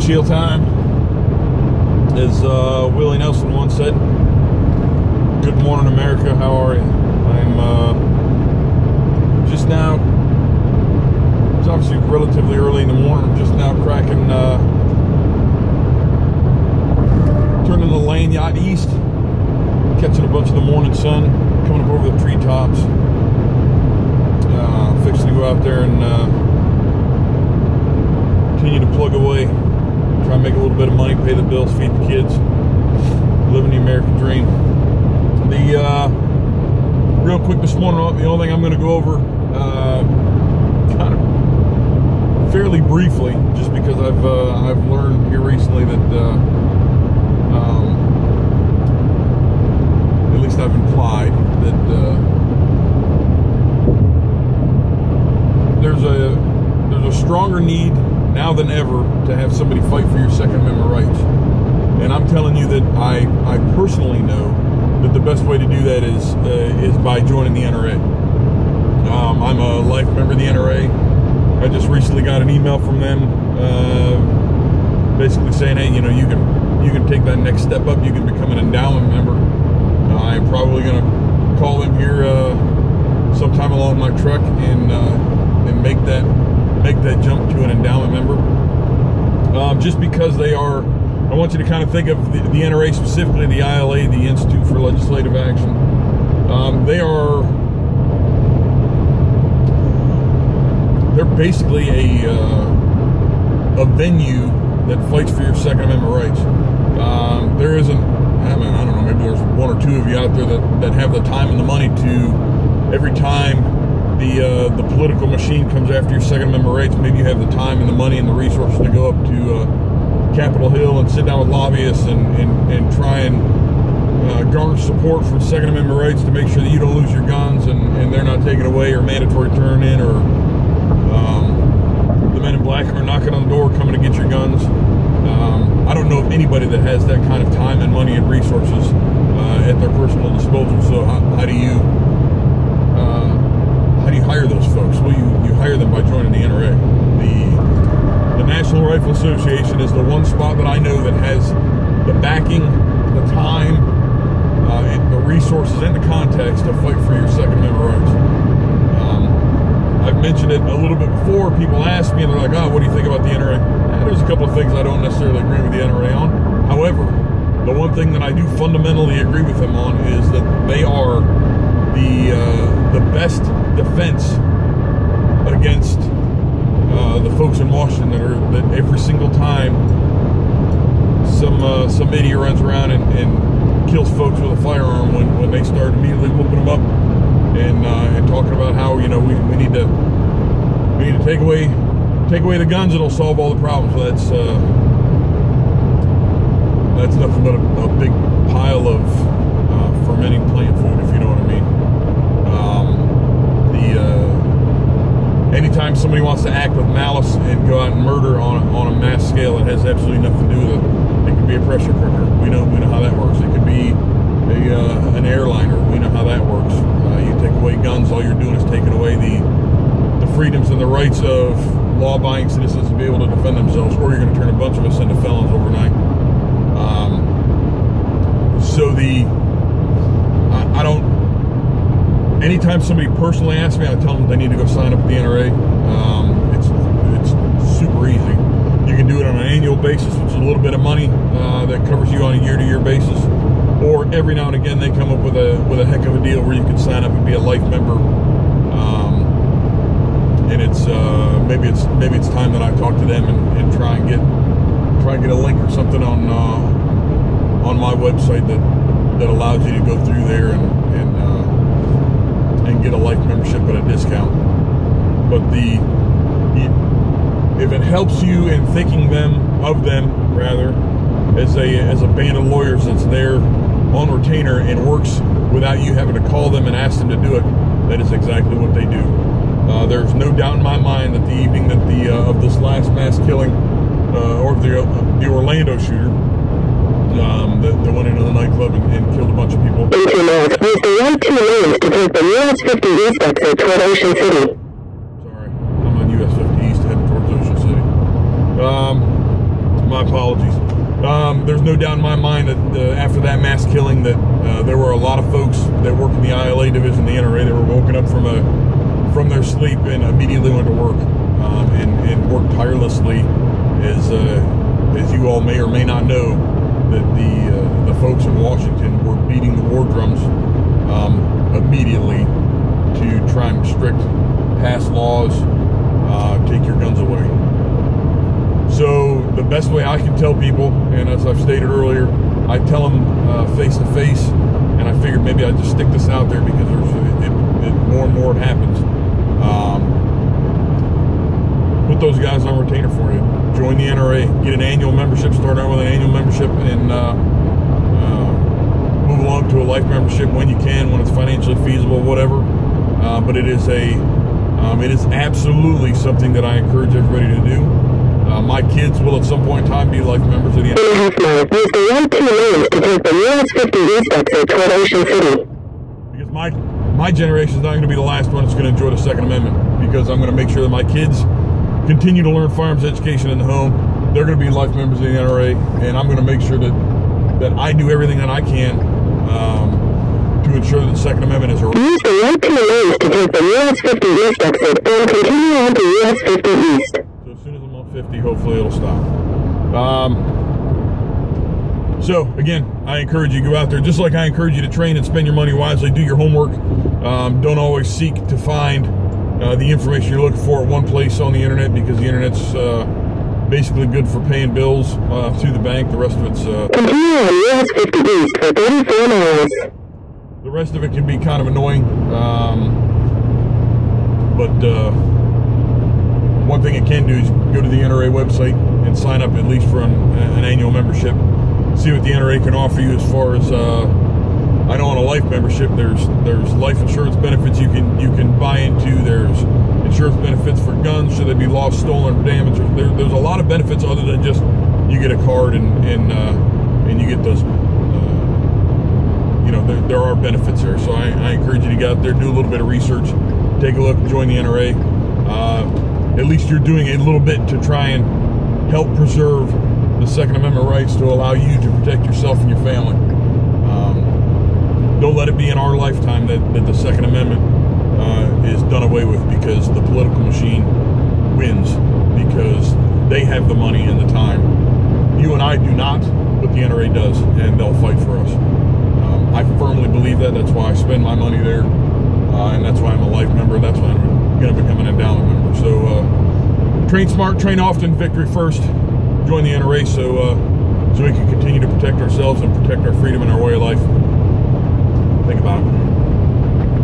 windshield time. As Willie Nelson once said, good morning, America. How are you? I'm just now, it's obviously relatively early in the morning. I'm just now cracking, turning the lane yacht east, catching a bunch of the morning sun, coming up over the treetops. Fixing to go out there and continue to plug away, try and make a little bit of money, pay the bills, feed the kids, living the American dream. Real quick this morning, the only thing I'm going to go over kind of fairly briefly, just because I've learned here recently that at least I've implied that there's a stronger need now than ever to have somebody fight for your Second Amendment rights. And I'm telling you that I personally know that the best way to do that is by joining the NRA. I'm a life member of the NRA. I just recently got an email from them basically saying, hey, you know, you can take that next step up. You can become an endowment member. I'm probably going to call them here sometime along my truck and make that jump to an endowment member. Just because they are, I want you to kind of think of the NRA, specifically the ILA, the Institute for Legislative Action. They're basically a venue that fights for your Second Amendment rights. There isn't, I don't know, maybe there's one or two of you out there that have the time and the money to, every time the political machine comes after your Second Amendment rights, maybe you have the time and the money and the resources to go up to Capitol Hill and sit down with lobbyists and try and garner support for Second Amendment rights to make sure that you don't lose your guns and they're not taken away, or mandatory turn-in, or the men in black are knocking on the door coming to get your guns. I don't know of anybody that has that kind of time and money and resources at their personal disposal. So how do you hire those folks? Well, you hire them by joining the NRA. The National Rifle Association is the one spot that I know that has the backing, the time, the resources, and the context to fight for your Second Amendment rights. I've mentioned it a little bit before. People ask me and they're like, oh, what do you think about the NRA? There's a couple of things I don't necessarily agree with the NRA on. However, the one thing that I do fundamentally agree with them on is that they are the best defense against the folks in Washington that every single time some idiot runs around and kills folks with a firearm when they start immediately whooping them up and talking about how, you know, we need to take away the guns, it'll solve all the problems. So that's nothing but a big pile of fermenting plant food, if you know what I mean. Anytime somebody wants to act with malice and go out and murder on a mass scale, it has absolutely nothing to do with it. It could be a pressure cooker. We know how that works. It could be an airliner. We know how that works. You take away guns, all you're doing is taking away the freedoms and the rights of law-abiding citizens to be able to defend themselves, or you're going to turn a bunch of us into felons overnight. Anytime somebody personally asks me, I tell them they need to go sign up with the NRA. It's super easy. You can do it on an annual basis, which is a little bit of money that covers you on a year-to-year basis. Or every now and again, they come up with a heck of a deal where you can sign up and be a life member. And it's maybe it's time that I talk to them and try and get a link or something on my website that allows you to go through there and get a life membership at a discount. But if it helps you in thinking of them as a band of lawyers that's there on retainer and works without you having to call them and ask them to do it, that is exactly what they do. There's no doubt in my mind that the evening that of this last mass killing, or the Orlando shooter, that went into the nightclub and killed a bunch of people. 18 miles, use the 1-2 lanes to take the US 50 East exit toward Ocean City. Sorry, I'm on US 50 East heading towards Ocean City. My apologies. There's no doubt in my mind that after that mass killing that there were a lot of folks that work in the ILA division, the NRA, that were woken up from their sleep and immediately went to work and worked tirelessly, as you all may or may not know, that the folks in Washington were beating the war drums immediately to try and restrict, pass laws, take your guns away. So the best way I can tell people, and as I've stated earlier, I tell them face to face, and I figured maybe I'd just stick this out there because more and more it happens. Put those guys on retainer for you. Join the NRA. Get an annual membership. Start out with an annual membership, and move along to a life membership when you can, when it's financially feasible, whatever. But it is absolutely something that I encourage everybody to do. My kids will at some point in time be life members of the NRA. Use the 1-2 lanes to take the US 50 east exit toward Ocean City. Because my generation is not going to be the last one that's going to enjoy the Second Amendment, because I'm going to make sure that my kids continue to learn firearms education in the home. They're going to be life members of the NRA, and I'm going to make sure that I do everything that I can to ensure that the Second Amendment is a... Use the 1-2 lanes to take the US 50 east exit and continue on to US 50 east. So as soon as I'm on 50, hopefully it'll stop. So again, I encourage you to go out there, just like I encourage you to train and spend your money wisely, do your homework. Don't always seek to find the information you're looking for at one place on the internet, because the internet's basically good for paying bills through the bank. The rest of it's... Continue on US 50 east for 34 miles. The rest of it can be kind of annoying, but one thing it can do is go to the NRA website and sign up at least for an annual membership. See what the NRA can offer you as far as I know on a life membership there's life insurance benefits you can buy into. There's insurance benefits for guns should they be lost, stolen, or damaged. There's a lot of benefits other than just you get a card and you get those. There are benefits there. So I encourage you to get out there, do a little bit of research, take a look, join the NRA. At least you're doing a little bit to try and help preserve the Second Amendment rights to allow you to protect yourself and your family. Don't let it be in our lifetime that the Second Amendment is done away with because the political machine wins, because they have the money and the time. You and I do not, but the NRA does, and they'll fight for us. I firmly believe that. That's why I spend my money there, and that's why I'm a life member. That's why I'm going to become an endowment member. So train smart, train often, victory first. Join the NRA so we can continue to protect ourselves and protect our freedom and our way of life.